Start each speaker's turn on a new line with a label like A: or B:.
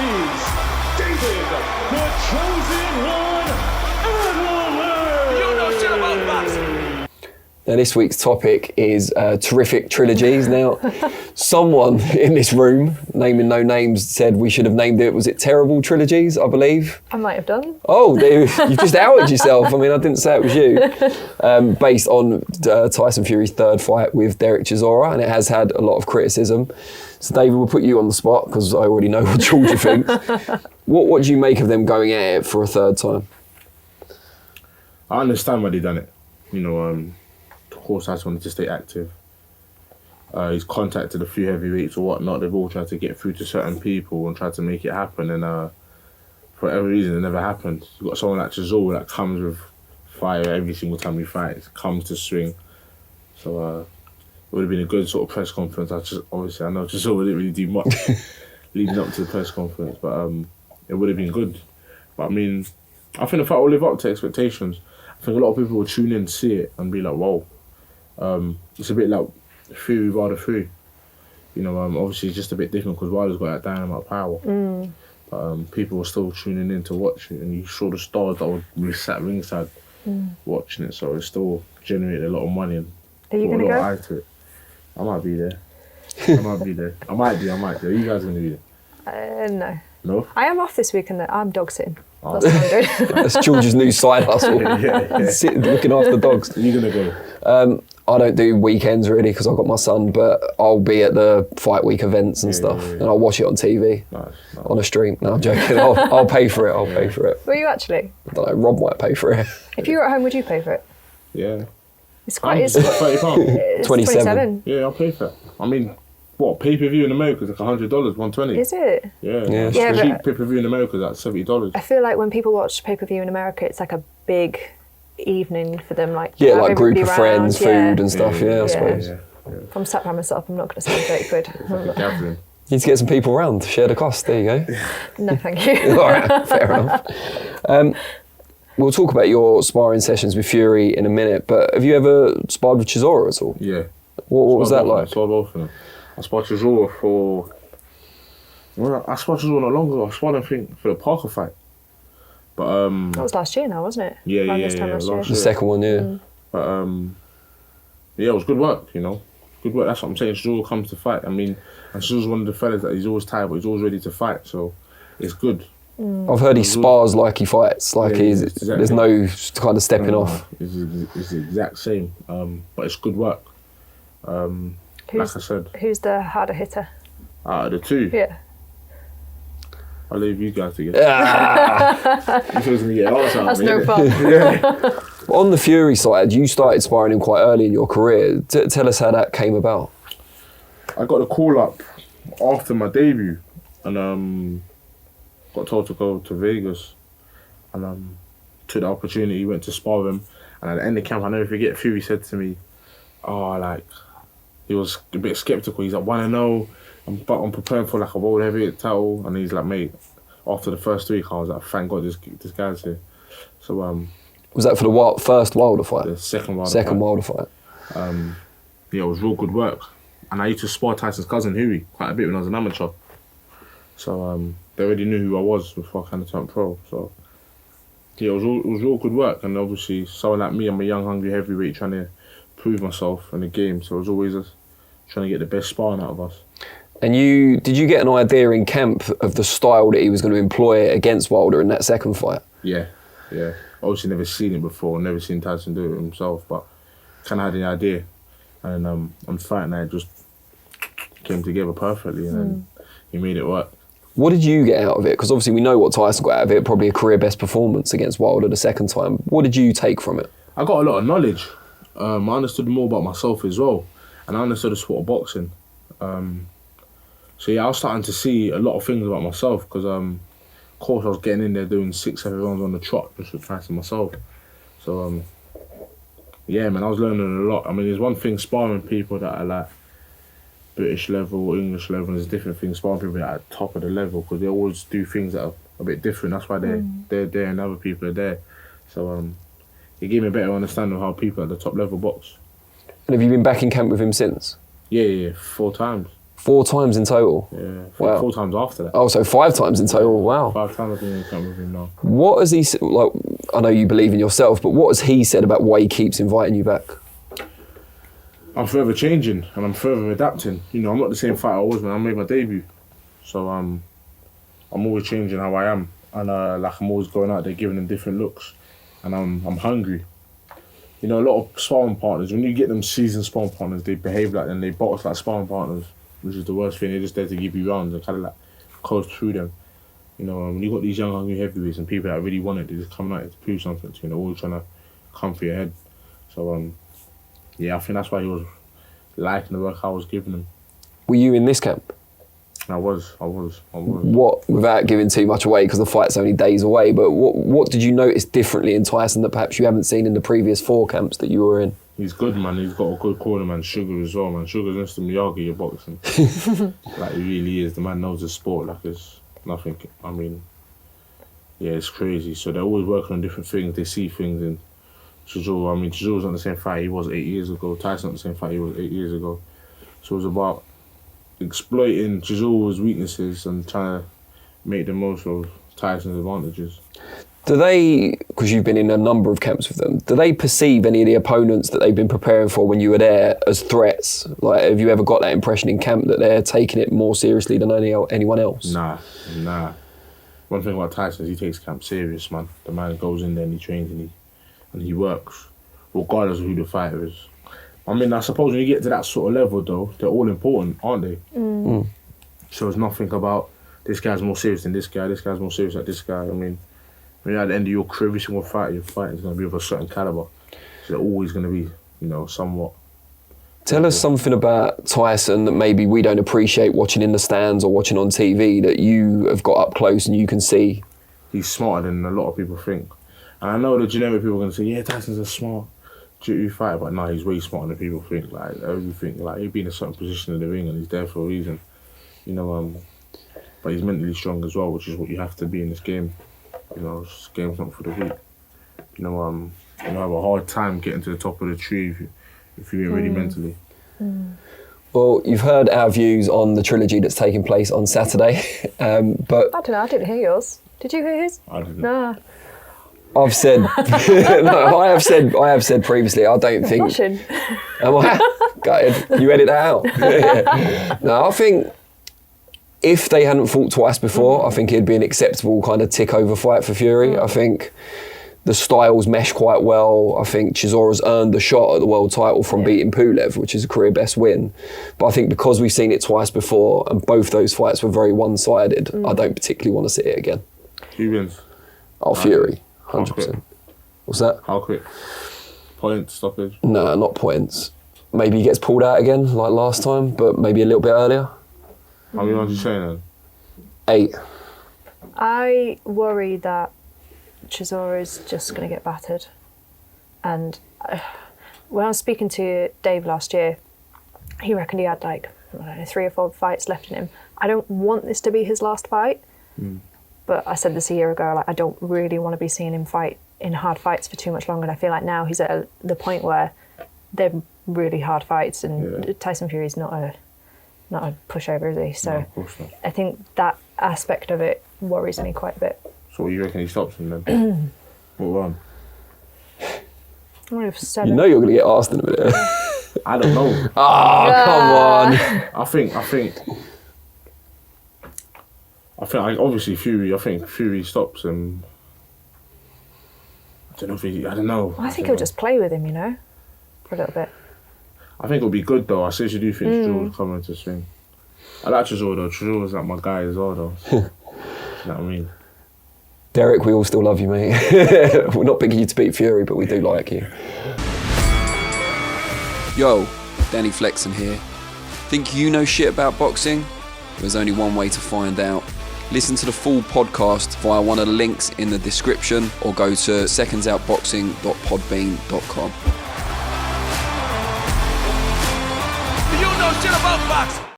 A: is David, the chosen one, Adeleye. You know shit about boxing.
B: Now, this week's topic is terrific trilogies. Now, someone in this room, naming no names, said we should have named it, was it Terrible Trilogies, I believe?
C: I might have done.
B: Oh, you just outed yourself. I mean, I didn't say it was you. Based on Tyson Fury's third fight with Dereck Chisora, and it has had a lot of criticism. So, David, we'll put you on the spot because I already know what Georgia thinks. What do you make of them going at it for a third time?
D: I understand why they done it. You know, of course, I just wanted to stay active. He's contacted a few heavyweights or whatnot. They've all tried to get through to certain people and tried to make it happen. And for whatever reason, it never happened. You've got someone like Chisora that comes with fire every single time he fights, comes to swing. So it would have been a good sort of press conference. Obviously, I know Chisora didn't really do much leading up to the press conference, but it would have been good. But I mean, I think the fight will live up to expectations. I think a lot of people will tune in, see it, and be like, whoa. It's a bit like Fury, Wilder 3. You know, obviously it's just a bit different because Wilder's got that dynamite power. But people were still tuning in to watch it, and you saw the stars that were sat ringside watching it, so it still generated a lot of money and
C: Are you going to go?
D: eye to it. I might be there. I might do. Are you guys going to be there?
C: No.
D: No?
C: I am off this week and I'm dog sitting. That's what I'm doing.
B: That's George's new side hustle.
D: Yeah.
B: Sitting, looking after dogs.
D: Are you going to go?
B: I don't do weekends really because I've got my son, but I'll be at the fight week events and stuff, and I'll watch it on TV,
D: Nice.
B: on a stream. No, I'm joking. I'll pay for it. Pay for it.
C: Will you actually?
B: I don't know. Rob might pay for it.
C: If you were at home, would you pay for it?
D: Yeah.
C: It's quite. It's
D: £30.
C: it's
B: 27.
D: Yeah, I'll pay for it. I mean, what, pay-per-view in America is like $100, $120.
C: Is it?
D: Yeah.
B: Yeah,
D: Cheap
C: but-
D: pay-per-view in America is like $70.
C: I feel like when people watch pay-per-view in America, it's like a big evening for them. Like
B: Yeah,
C: have
B: like group
C: everybody
B: of
C: round,
B: friends, food and stuff. Yeah, I suppose.
D: Yeah.
C: If I'm sat by myself, I'm not going to spend £30.
D: Like a gathering.
B: Need to get some people around, share the cost. There you go.
C: No, thank you.
B: All right, fair enough. We'll talk about your sparring sessions with Fury in a minute, but have you ever sparred with Chisora at all?
D: Yeah.
B: What was that like?
D: I sparred both of them. I sparred Chisora for... Well, I sparred Chisora not long ago. I sparred him, I think, for the Parker fight. But
C: That was last year now, wasn't it?
D: Yeah,
C: Around
D: yeah,
C: this time
D: yeah,
C: last
D: last
B: The
C: year.
B: second one, yeah.
D: But yeah, it was good work, you know. Good work. That's what I'm saying. Chisora comes to fight. I mean, and Chisora's one of the fellas that he's always tired, but he's always ready to fight. So it's good.
B: I've heard he spars like he fights. Like
D: Yeah,
B: he's
D: exactly.
B: there's no kind of stepping off.
D: It's the exact same. But it's good work. Like I said,
C: Who's the harder hitter?
D: out of the two,
C: Yeah.
D: I'll leave you guys to get.
B: Ah.
D: You feels me get answer.
C: That's no fun.
D: Yeah.
B: On the Fury side, you started sparring him quite early in your career. Tell us how that came about.
D: I got a call up after my debut, and got told to go to Vegas, and took the opportunity, went to spar with him, and at the end of camp, I never forget, Fury said to me, he was a bit sceptical. He's like, wanna know, but I'm preparing for like a world heavyweight title, and he's like, mate, after the first week, I was like, thank God this guy's here. So
B: Was that for the first Wilder fight?
D: the second Wilder
B: Second
D: fight,
B: Wilder fight.
D: yeah, it was real good work. And I used to spar Tyson's cousin Huey quite a bit when I was an amateur. So they already knew who I was before I kind of turned pro. So yeah, it was real good work. And obviously, someone like me, I'm a young, hungry heavyweight trying to prove myself in the game. So it was always trying to get the best sparring out of us.
B: And did you get an idea in camp of the style that he was going to employ against Wilder in that second fight?
D: Yeah. Obviously never seen it before, never seen Tyson do it himself, but kind of had an idea. And on fight night, it just came together perfectly, and then he made it work.
B: What did you get out of it? Because obviously we know what Tyson got out of it, probably a career best performance against Wilder the second time. What did you take from it?
D: I got a lot of knowledge. I understood more about myself as well, and I understood the sport of boxing. So yeah, I was starting to see a lot of things about myself because, of course, I was getting in there doing 6-7 rounds on the trot just to practice myself. So yeah, man, I was learning a lot. I mean, there's one thing sparring people that are like British level, English level, and there's different things sparring people that are at top of the level because they always do things that are a bit different. That's why they're there and other people are there. So it gave me a better understanding of how people at the top level box.
B: And have you been back in camp with him since?
D: Yeah, 4 times.
B: 4 times in total?
D: Yeah,
B: Wow.
D: 4 times after that.
B: Oh, so 5 times in total. Wow.
D: 5 times I've been in camp with him now.
B: What has he like? I know you believe in yourself, but what has he said about why he keeps inviting you back?
D: I'm forever changing and I'm forever adapting. You know, I'm not the same fighter I was when I made my debut. So I'm always changing how I am, and like I'm always going out there giving them different looks, and I'm hungry. You know, a lot of sparring partners, when you get them seasoned sparring partners, they behave like them, they box like sparring partners, which is the worst thing. They're just there to give you rounds and kind of like coast through them. You know, when you got these young hungry heavyweights and people that really want it, they're just coming out here to prove something to you, and they're always trying to come for your head. So yeah, I think that's why he was liking the work I was giving him.
B: Were you in this camp?
D: I was.
B: What, without giving too much away, because the fight's only days away, but what did you notice differently in Tyson that perhaps you haven't seen in the previous 4 camps that you were in?
D: He's good, man. He's got a good corner, man. Sugar as well, man. Sugar's next to Miyagi of boxing. Like, he really is. The man knows the sport like it's nothing. I mean, yeah, it's crazy. So they're always working on different things. They see things in Chisora. I mean, Chisora's not the same fight he was 8 years ago. Tyson's not the same fight he was 8 years ago. So it was about exploiting Chisora's weaknesses and trying to make the most of Tyson's advantages.
B: Do they, because you've been in a number of camps with them, do they perceive any of the opponents that they've been preparing for when you were there as threats? Like, have you ever got that impression in camp that they're taking it more seriously than anyone else?
D: Nah. One thing about Tyson is he takes camp serious, man. The man goes in there and he trains and he works, regardless of who the fighter is. I mean, I suppose when you get to that sort of level, though, they're all important, aren't they? So it's nothing about this guy's more serious than this guy's more serious than this guy. I mean, when you're at the end of your career, every single fight you're fighting is going to be of a certain caliber. So they're always going to be, you know, somewhat.
B: Tell us something about Tyson that maybe we don't appreciate watching in the stands or watching on TV that you have got up close and you can see.
D: He's smarter than a lot of people think. And I know the generic people are going to say, yeah, Tyson's a smart jiu-jitsu fighter, but no, he's way smarter than people think. Like, everything, like, he'd be in a certain position in the ring and he's there for a reason. You know, but he's mentally strong as well, which is what you have to be in this game. You know, this game's not for the weak. You know, you have a hard time getting to the top of the tree if you ain't ready mentally.
B: Well, you've heard our views on the trilogy that's taking place on Saturday, but
C: I don't know, I didn't hear yours. Did you hear his?
D: I didn't.
C: Nah.
B: I've said, no, I have said previously, I don't think.
C: Russian.
B: Am I? Gutted. You edit that out. No, I think if they hadn't fought twice before, I think it'd be an acceptable kind of tick-over fight for Fury. I think the styles mesh quite well. I think Chisora's earned the shot at the world title from beating Pulev, which is a career best win. But I think because we've seen it twice before and both those fights were very one-sided, I don't particularly want to see it again.
D: Who wins?
B: Oh, Fury, 100%. What's that?
D: How quick? Point, stoppage?
B: No, not points. Maybe he gets pulled out again like last time, but maybe a little bit earlier.
D: How many rounds are you saying then?
B: 8.
C: I worry that Chisora's just going to get battered. And when I was speaking to Dave last year, he reckoned he had like, I don't know, 3 or 4 fights left in him. I don't want this to be his last fight. But I said this a year ago, like, I don't really want to be seeing him fight in hard fights for too much longer. And I feel like now he's at the point where they're really hard fights, and Tyson Fury's not a pushover, is he? So
D: No, of course not.
C: I think that aspect of it worries me quite a bit.
D: So what do you reckon he stops him then? What round?
C: I would have said
B: You know you're going to get asked in a minute.
D: I don't know.
B: Come on.
D: I think obviously Fury. I think Fury stops him. I don't know.
C: I think he'll just play with him, you know, for a little bit.
D: I think it'll be good though. I seriously do think Chisora's coming to swing. I like Chisora though. Chisora's like my guy as well though. You know what I mean?
B: Dereck, we all still love you, mate. We're not picking you to beat Fury, but we do like you. Yo, Danny Flexen here. Think you know shit about boxing? There's only one way to find out. Listen to the full podcast via one of the links in the description or go to secondsoutboxing.podbean.com.
A: You know shit about boxing.